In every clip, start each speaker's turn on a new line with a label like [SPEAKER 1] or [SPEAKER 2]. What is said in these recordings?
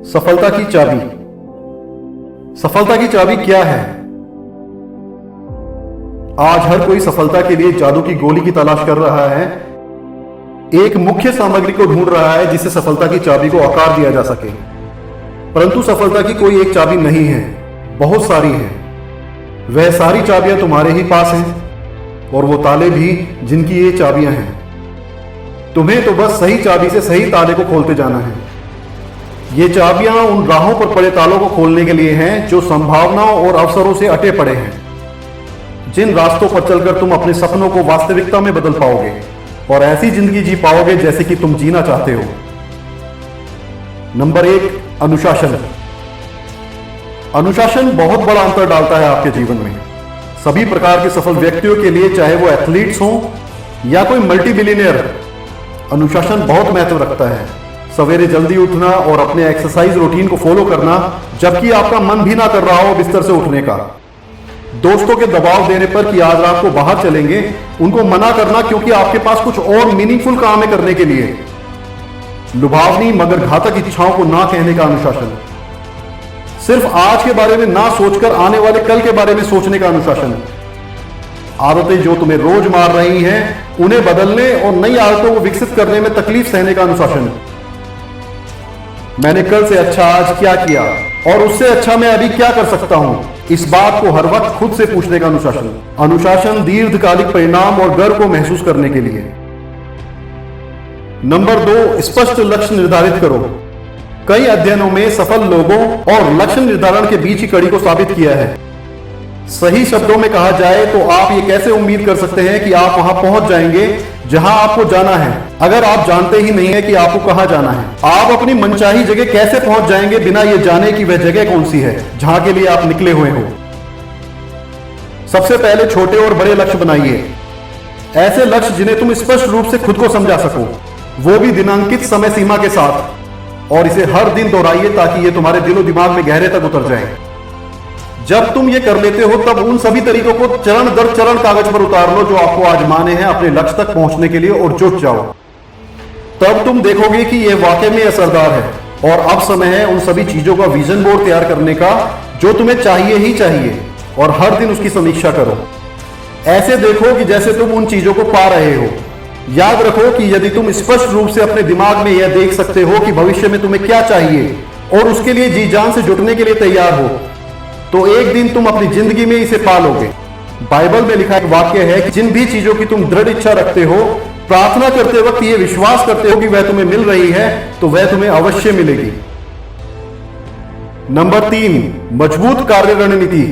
[SPEAKER 1] सफलता की चाबी। सफलता की चाबी क्या है? आज हर कोई सफलता के लिए जादू की गोली की तलाश कर रहा है, एक मुख्य सामग्री को ढूंढ रहा है जिससे सफलता की चाबी को आकार दिया जा सके। परंतु सफलता की कोई एक चाबी नहीं है, बहुत सारी हैं। वह सारी चाबियां तुम्हारे ही पास हैं और वो ताले भी जिनकी ये चाबियां हैं। तुम्हें तो बस सही चाबी से सही ताले को खोलते जाना है। ये चाबियां उन राहों पर पड़े तालों को खोलने के लिए हैं जो संभावनाओं और अवसरों से अटे पड़े हैं, जिन रास्तों पर चलकर तुम अपने सपनों को वास्तविकता में बदल पाओगे और ऐसी जिंदगी जी पाओगे जैसे कि तुम जीना चाहते हो। नंबर 1, अनुशासन। अनुशासन बहुत बड़ा अंतर डालता है आपके जीवन में। सभी प्रकार के सफल व्यक्तियों के लिए, चाहे वो एथलीट्स हों या कोई मल्टी बिलियनियर, अनुशासन बहुत महत्व रखता है। सवेरे जल्दी उठना और अपने एक्सरसाइज रूटीन को फॉलो करना, जबकि आपका मन भी ना कर रहा हो बिस्तर से उठने का। दोस्तों के दबाव देने पर कि आज रात को बाहर चलेंगे, उनको मना करना क्योंकि आपके पास कुछ और मीनिंगफुल काम है करने के लिए। लुभावनी मगर घातक इच्छाओं को ना कहने का अनुशासन। सिर्फ आज के बारे में ना सोचकर आने वाले कल के बारे में सोचने का अनुशासन। आदतें जो तुम्हें रोज मार रही हैं, उन्हें बदलने और नई आदतों को विकसित करने में तकलीफ सहने का अनुशासन। मैंने कल से अच्छा आज क्या किया और उससे अच्छा मैं अभी क्या कर सकता हूं, इस बात को हर वक्त खुद से पूछने का अनुशासन। अनुशासन दीर्घकालिक परिणाम और गर्व को महसूस करने के लिए। नंबर 2, स्पष्ट लक्ष्य निर्धारित करो। कई अध्ययनों में सफल लोगों और लक्ष्य निर्धारण के बीच की कड़ी को साबित किया है। सही शब्दों में कहा जाए तो आप ये कैसे उम्मीद कर सकते हैं कि आप वहां पहुंच जाएंगे जहां आपको जाना है, अगर आप जानते ही नहीं है कि आपको कहां जाना है। आप अपनी मनचाही जगह कैसे पहुंच जाएंगे बिना ये जाने कि वह जगह कौन सी है जहां के लिए आप निकले हुए हो। सबसे पहले छोटे और बड़े लक्ष्य बनाइए, ऐसे लक्ष्य जिन्हें तुम स्पष्ट रूप से खुद को समझा सको, वो भी दिनांकित समय सीमा के साथ, और इसे हर दिन दोहराइए ताकि ये तुम्हारे दिलो दिमाग में गहरे तक उतर जाए। जब तुम ये कर लेते हो तब उन सभी तरीकों को चरण दर चरण कागज पर उतार लो जो आपको आजमाने हैं अपने लक्ष्य तक पहुंचने के लिए, और जुट जाओ। तब तुम देखोगे कि यह वाकई में असरदार है और अब समय है उन सभी चीजों का विजन बोर्ड तैयार करने का जो तुम्हें चाहिए ही चाहिए, और हर दिन उसकी समीक्षा करो। ऐसे देखो कि जैसे तुम उन चीजों को पा रहे हो। याद रखो कि यदि तुम स्पष्ट रूप से अपने दिमाग में यह देख सकते हो कि भविष्य में तुम्हें क्या चाहिए और उसके लिए जी जान से जुटने के लिए तैयार हो, तो एक दिन तुम अपनी जिंदगी में इसे पा लोगे। बाइबल में लिखा एक वाक्य है कि जिन भी चीजों की तुम दृढ़ इच्छा रखते हो, प्रार्थना करते वक्त ये विश्वास करते हो कि वह तुम्हें मिल रही है, तो वह तुम्हें अवश्य मिलेगी। नंबर 3, मजबूत कार्य रणनीति।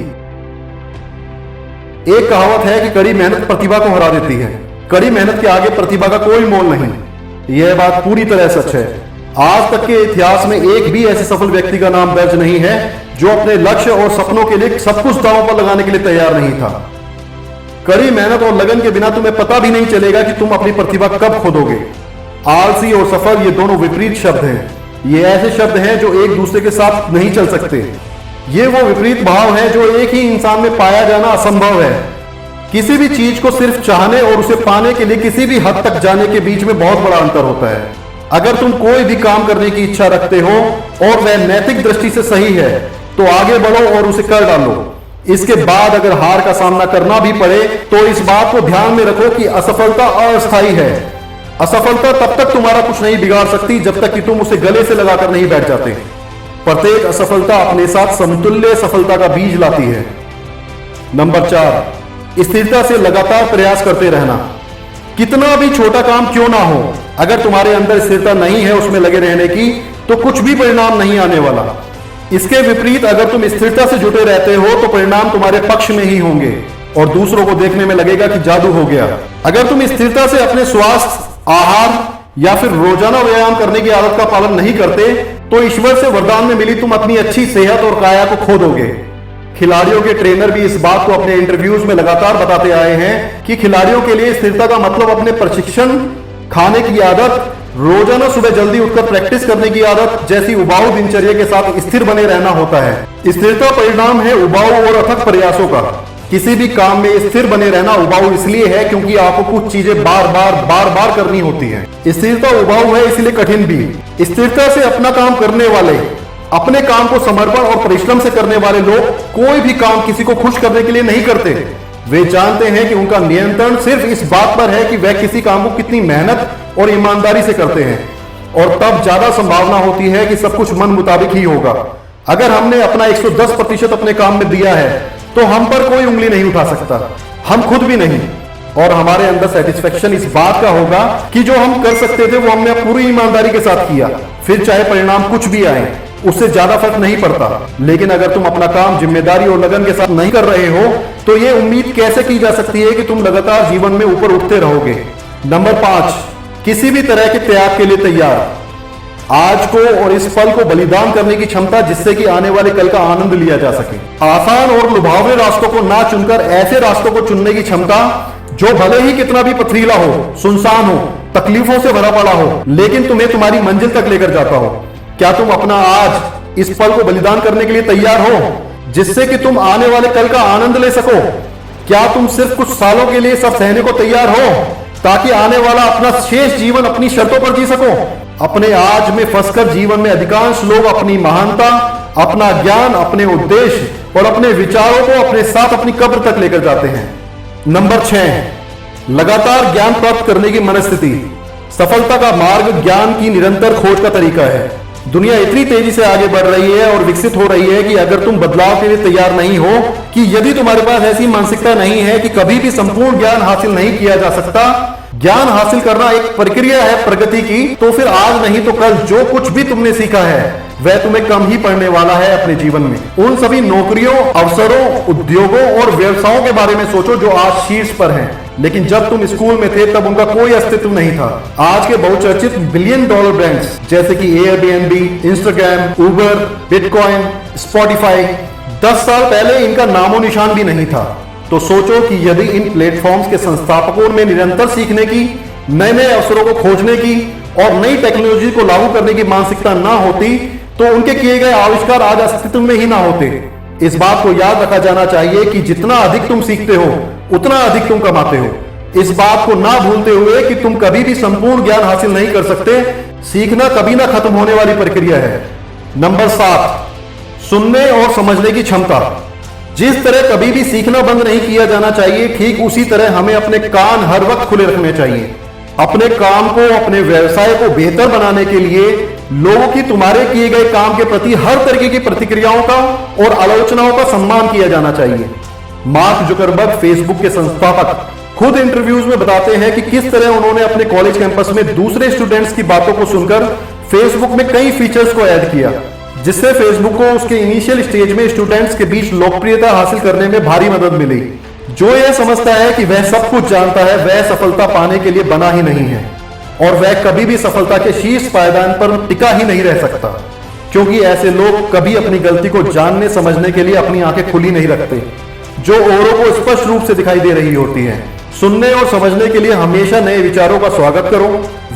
[SPEAKER 1] एक कहावत है कि कड़ी मेहनत प्रतिभा को हरा देती है। कड़ी मेहनत के आगे प्रतिभा का कोई मोल नहीं। यह बात पूरी तरह सच है। आज तक के इतिहास में एक भी ऐसे सफल व्यक्ति का नाम दर्ज नहीं है जो अपने लक्ष्य और सपनों के लिए सब कुछ दांव पर लगाने के लिए तैयार नहीं था। कड़ी मेहनत और लगन के बिना तुम्हें पता भी नहीं चलेगा कि तुम अपनी प्रतिभा कब खोदोगे। आलसी और सफल ये दोनों विपरीत शब्द हैं। ये ऐसे शब्द हैं जो एक दूसरे के साथ नहीं चल सकते। ये वो विपरीत भाव है जो एक ही इंसान में पाया जाना असंभव है। किसी भी चीज को सिर्फ चाहने और उसे पाने के लिए किसी भी हद तक जाने के बीच में बहुत बड़ा अंतर होता है। अगर तुम कोई भी काम करने की इच्छा रखते हो और वह नैतिक दृष्टि से सही है, तो आगे बढ़ो और उसे कर डालो। इसके बाद अगर हार का सामना करना भी पड़े तो इस बात को ध्यान में रखो कि असफलता अस्थायी है। असफलता तब तक तुम्हारा कुछ नहीं बिगाड़ सकती जब तक कि तुम उसे गले से लगाकर नहीं बैठ जाते। प्रत्येक असफलता अपने साथ समतुल्य सफलता का बीज लाती है। नंबर 4, स्थिरता से लगातार प्रयास करते रहना। कितना भी छोटा काम क्यों ना हो, अगर तुम्हारे अंदर स्थिरता नहीं है उसमें लगे रहने की, तो कुछ भी परिणाम नहीं आने वाला। इसके विपरीत अगर तुम स्थिरता से जुटे रहते हो तो परिणाम तुम्हारे पक्ष में ही होंगे और दूसरों को देखने में लगेगा कि जादू हो गया। अगर तुम स्थिरता से अपने स्वास्थ्य, आहार या फिर रोजाना व्यायाम करने की आदत का पालन नहीं करते, तो ईश्वर से वरदान में मिली तुम अपनी अच्छी सेहत और काया को खो दोगे। खिलाड़ियों के ट्रेनर भी इस बात को अपने इंटरव्यूज में लगातार बताते आए हैं कि खिलाड़ियों के लिए स्थिरता का मतलब अपने प्रशिक्षण, खाने की आदत, रोजाना सुबह जल्दी उठकर प्रैक्टिस करने की आदत जैसी उबाऊ दिनचर्या के साथ स्थिर बने रहना होता है। स्थिरता परिणाम है उबाऊ और अथक प्रयासों का। किसी भी काम में स्थिर बने रहना उबाऊ इसलिए है क्योंकि आपको कुछ चीजें बार बार करनी होती हैं। स्थिरता उबाऊ है इसलिए कठिन भी। स्थिरता से अपना काम करने वाले अपने काम को समर्पण और परिश्रम से करने वाले लोग कोई भी काम किसी को खुश करने के लिए नहीं करते। वे जानते हैं कि उनका नियंत्रण सिर्फ इस बात पर है कि वह किसी काम को कितनी मेहनत और ईमानदारी से करते हैं, और तब ज्यादा संभावना होती है कि सब कुछ मन मुताबिक ही होगा। अगर हमने अपना 110% अपने काम में दिया है तो हम पर कोई उंगली नहीं उठा सकता, हम खुद भी नहीं। और हमारे अंदर सेटिस्फेक्शन इस बात का होगा कि जो हम कर सकते थे वो हमने पूरी ईमानदारी के साथ किया, फिर चाहे परिणाम कुछ भी आए उससे ज्यादा फर्क नहीं पड़ता। लेकिन अगर तुम अपना काम जिम्मेदारी और लगन के साथ नहीं कर रहे हो तो ये उम्मीद कैसे की जा सकती है कि तुम लगातार जीवन में ऊपर उठते रहोगे। नंबर 5, किसी भी तरह के त्याग के लिए तैयार। आज को और इस पल को बलिदान करने की क्षमता, जिससे कि आने वाले कल का आनंद लिया जा सके। आसान और लुभावने रास्तों को ना चुनकर ऐसे रास्तों को चुनने की क्षमता जो भले ही कितना भी पथरीला हो, सुनसान हो, तकलीफों से भरा पड़ा हो, लेकिन तुम्हें तुम्हारी मंजिल तक लेकर जाता हो। क्या तुम अपना आज इस पल को बलिदान करने के लिए तैयार हो, जिससे कि तुम आने वाले कल का आनंद ले सको? क्या तुम सिर्फ कुछ सालों के लिए सब सहने को तैयार हो ताकि आने वाला अपना शेष जीवन अपनी शर्तों पर जी सको? अपने आज में फंसकर जीवन में अधिकांश लोग अपनी महानता, अपना ज्ञान, अपने उद्देश्य और अपने विचारों को अपने साथ अपनी कब्र तक लेकर जाते हैं। नंबर 6, लगातार ज्ञान प्राप्त करने की मनस्थिति। सफलता का मार्ग ज्ञान की निरंतर खोज का तरीका है। दुनिया इतनी तेजी से आगे बढ़ रही है और विकसित हो रही है कि अगर तुम बदलाव के लिए तैयार नहीं हो, कि यदि तुम्हारे पास ऐसी मानसिकता नहीं है कि कभी भी संपूर्ण ज्ञान हासिल नहीं किया जा सकता, ज्ञान हासिल करना एक प्रक्रिया है प्रगति की, तो फिर आज नहीं तो कल जो कुछ भी तुमने सीखा है वह तुम्हें कम ही पड़ने वाला है अपने जीवन में। उन सभी नौकरियों, अवसरों, उद्योगों और व्यवसायों के बारे में सोचो जो आज शीर्ष पर हैं, लेकिन जब तुम स्कूल में थे तब उनका कोई अस्तित्व नहीं था। आज के बहुचर्चित $1 बिलियन ब्रांड्स जैसे कि एयरबीएनबी, इंस्टाग्राम, उबर, बिटकॉइन, स्पॉटिफाई, 10 साल पहले इनका नामो निशान भी नहीं था। तो सोचो कि यदि इन प्लेटफॉर्म्स के संस्थापकों में निरंतर सीखने की, नए नए अवसरों को खोजने की और नई टेक्नोलॉजी को लागू करने की मानसिकता ना होती तो उनके किए गए आविष्कार आज अस्तित्व में ही ना होते। इस बात को याद रखा जाना चाहिए कि जितना अधिक तुम सीखते हो उतना अधिक तुम कमाते हो। इस बात को ना भूलते हुए कि तुम कभी भी संपूर्ण ज्ञान हासिल नहीं कर सकते। सीखना कभी ना खत्म होने वाली प्रक्रिया है। नंबर 7, सुनने और समझने की क्षमता। जिस तरह कभी भी सीखना बंद नहीं किया जाना चाहिए, ठीक उसी तरह हमें अपने कान हर वक्त खुले रखने चाहिए। अपने काम को, अपने व्यवसाय को बेहतर बनाने के लिए लोगों की तुम्हारे किए गए काम के प्रति हर तरीके की प्रतिक्रियाओं का और आलोचनाओं का सम्मान किया जाना चाहिए। मार्क जुकरबर्ग, फेसबुक के संस्थापक, खुद इंटरव्यूज में बताते हैं कि किस तरह उन्होंने अपने कॉलेज कैंपस में दूसरे स्टूडेंट्स की बातों को सुनकर फेसबुक में कई फीचर्स को ऐड किया, जिससे फेसबुक को उसके इनिशियल स्टेज में स्टूडेंट्स के बीच लोकप्रियता हासिल करने में भारी मदद मिली। जो यह समझता है कि वह सब कुछ जानता है, वह सफलता पाने के लिए बना ही नहीं है और वह कभी भी सफलता के शीर्ष पायदान पर टिका ही नहीं रह सकता, क्योंकि ऐसे लोग कभी अपनी गलती को जानने समझने के लिए अपनी आंखें खुली नहीं रखते, जो औरों को स्पष्ट रूप से दिखाई दे रही होती हैं। सुनने और समझने के लिए हमेशा नए विचारों का स्वागत करो।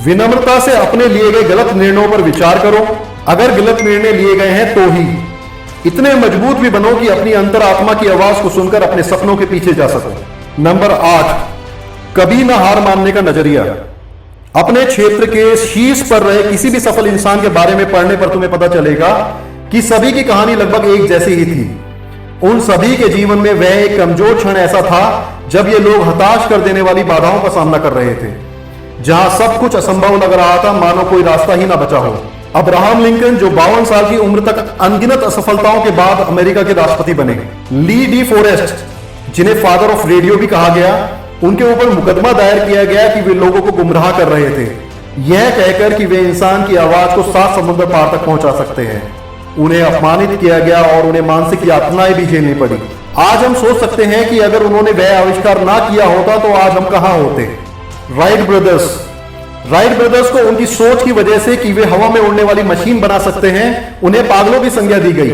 [SPEAKER 1] विनम्रता से अपने लिए गए गलत निर्णयों पर विचार करो। अगर गलत निर्णय लिए गए हैं तो ही इतने मजबूत भी बनो कि अपनी अंतरात्मा की आवाज को सुनकर अपने सपनों के पीछे जा सको। नंबर 8, कभी ना हार मानने का नजरिया। अपने क्षेत्र के शीर्ष पर रहे किसी भी सफल इंसान के बारे में पढ़ने पर तुम्हें पता चलेगा कि सभी की कहानी लगभग एक जैसी ही थी। उन सभी के जीवन में वह एक कमजोर क्षण ऐसा था जब ये लोग हताश कर देने वाली बाधाओं का सामना कर रहे थे, जहां सब कुछ असंभव लग रहा था, मानो कोई रास्ता ही ना बचा हो। अब्राहम लिंकन, जो 52 साल की उम्र तक अनगिनत असफलताओं के बाद अमेरिका के राष्ट्रपति बने, ली डी फॉरेस्ट, जिन्हें फादर ऑफ रेडियो भी कहा गया, उनके ऊपर मुकदमा दायर किया गया कि वे लोगों को गुमराह कर रहे थे, यह कहकर कि वे इंसान की आवाज को 7 समुद्र पार तक पहुंचा सकते हैं। उन्हें अपमानित किया गया और उन्हें मानसिक यातनाएं भी झेलनी पड़ी। आज हम सोच सकते हैं कि अगर उन्होंने वह आविष्कार ना किया होता तो आज हम कहां होते। राइट ब्रदर्स को उनकी सोच की वजह से कि वे हवा में उड़ने वाली मशीन बना सकते हैं, उन्हें पागलों की संज्ञा दी गई।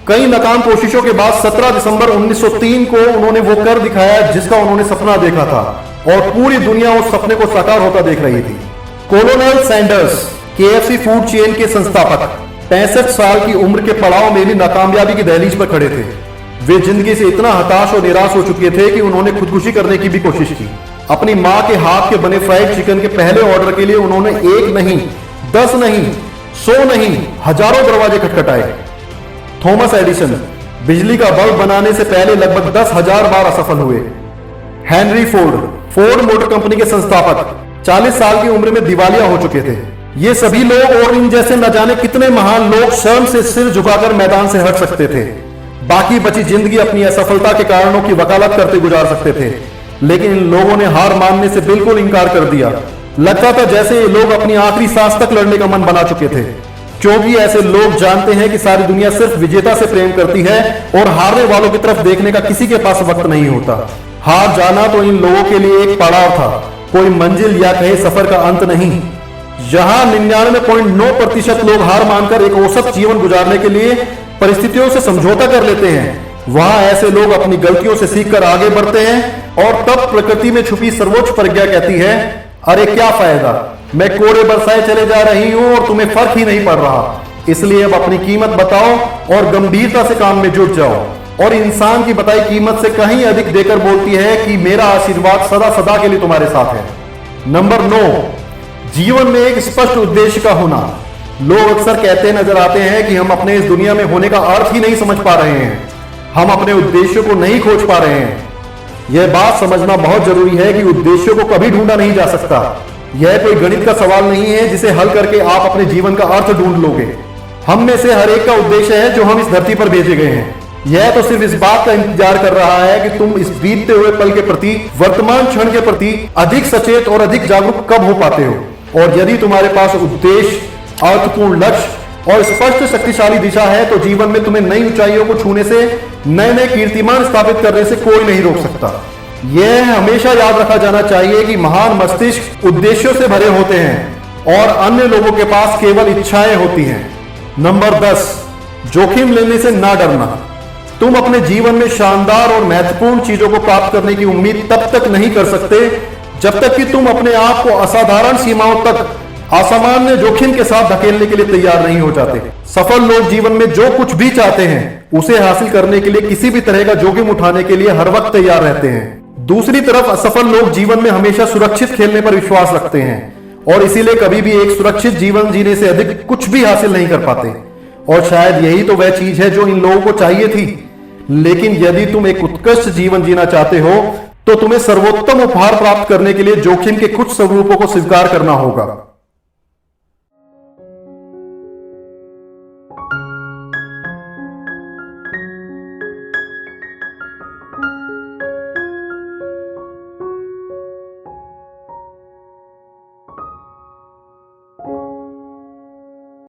[SPEAKER 1] कई नाकाम कोशिशों के बाद 17 दिसंबर 1903 को उन्होंने वो कर दिखाया जिसका उन्होंने सपना देखा था, और पूरी दुनिया उस सपने को साकार होता देख रही थी। Colonel Sanders, KFC food chain के संस्थापक, 65 साल की उम्र के पड़ाव में भी नाकामयाबी की दहलीज पर खड़े थे। वे जिंदगी से इतना हताश और निराश हो चुके थे कि उन्होंने खुदकुशी करने की भी कोशिश की। अपनी मां के हाथ के बने फ्राइड चिकन के पहले ऑर्डर के लिए उन्होंने 1 नहीं, 10 नहीं, 100 नहीं, हजारों दरवाजे खटखटाए। थॉमस एडिसन बिजली का बल्ब बनाने से पहले लगभग 10,000 बार असफल हुए। हेनरी फोर्ड मोटर कंपनी के संस्थापक 40 साल की उम्र में दिवालिया हो चुके थे। ये सभी लोग और इन जैसे न जाने कितने महान लोग शर्म से सिर झुकाकर मैदान से हट सकते थे। बाकी बची जिंदगी अपनी असफलता के कारणों की वकालत करते गुजार सकते थे, लेकिन इन लोगों ने हार मानने से बिल्कुल इनकार कर दिया। लगता था जैसे ये लोग अपनी आखिरी सांस तक लड़ने का मन बना चुके थे, क्योंकि ऐसे लोग जानते हैं कि सारी दुनिया सिर्फ विजेता से प्रेम करती है और हारने वालों की तरफ देखने का किसी के पास वक्त नहीं होता। हार जाना तो इन लोगों के लिए एक पड़ाव था, कोई मंजिल या कहे सफर का अंत नहीं। जहां 99.9% लोग हार मानकर एक औसत जीवन गुजारने के लिए परिस्थितियों से समझौता कर लेते हैं, वहां ऐसे लोग अपनी गलतियों से सीखकर आगे बढ़ते हैं। और तब प्रकृति में छुपी सर्वोच्च प्रज्ञा कहती है, अरे क्या फायदा, मैं कोड़े बरसाए चले जा रही हूं और तुम्हें फर्क ही नहीं पड़ रहा। इसलिए अब अपनी कीमत बताओ और गंभीरता से काम में जुट जाओ। और इंसान की बताई कीमत से कहीं अधिक देकर बोलती है कि मेरा आशीर्वाद सदा सदा के लिए तुम्हारे साथ है। नंबर 9, जीवन में एक स्पष्ट उद्देश्य का होना। लोग अक्सर कहते नजर आते हैं कि हम अपने इस दुनिया में होने का अर्थ ही नहीं समझ पा रहे हैं, हम अपने उद्देश्यों को नहीं खोज पा रहे हैं। यह बात समझना बहुत जरूरी है कि उद्देश्यों को कभी ढूंढा नहीं जा सकता। यह कोई गणित का सवाल नहीं है जिसे हल करके आप अपने जीवन का अर्थ ढूंढ लोगे। हम में से हर एक का उद्देश्य है जो हम इस धरती पर भेजे गए हैं। यह तो सिर्फ इस बात का इंतजार कर रहा है कि तुम इस बीतते हुए पल के प्रति, वर्तमान क्षण के प्रति अधिक सचेत और अधिक जागरूक कब हो पाते हो। और यदि तुम्हारे पास उद्देश्य, अर्थपूर्ण लक्ष्य और स्पष्ट शक्तिशाली दिशा है तो जीवन में तुम्हें नई ऊंचाइयों को छूने से, नए नए कीर्तिमान स्थापित करने से कोई नहीं रोक सकता। यह हमेशा याद रखा जाना चाहिए कि महान मस्तिष्क उद्देश्यों से भरे होते हैं और अन्य लोगों के पास केवल इच्छाएं होती हैं। नंबर 10, जोखिम लेने से ना डरना। तुम अपने जीवन में शानदार और महत्वपूर्ण चीजों को प्राप्त करने की उम्मीद तब तक नहीं कर सकते जब तक कि तुम अपने आप को असाधारण सीमाओं तक असामान्य जोखिम के साथ धकेलने के लिए तैयार नहीं हो जाते। सफल लोग जीवन में जो कुछ भी चाहते हैं उसे हासिल करने के लिए किसी भी तरह का जोखिम उठाने के लिए हर वक्त तैयार रहते हैं। दूसरी तरफ असफल लोग जीवन में हमेशा सुरक्षित खेलने पर विश्वास रखते हैं और इसीलिए कभी भी एक सुरक्षित जीवन जीने से अधिक कुछ भी हासिल नहीं कर पाते। और शायद यही तो वह चीज है जो इन लोगों को चाहिए थी। लेकिन यदि तुम एक उत्कृष्ट जीवन जीना चाहते हो तो तुम्हें सर्वोत्तम उपहार प्राप्त करने के लिए जोखिम के कुछ स्वरूपों को स्वीकार करना होगा।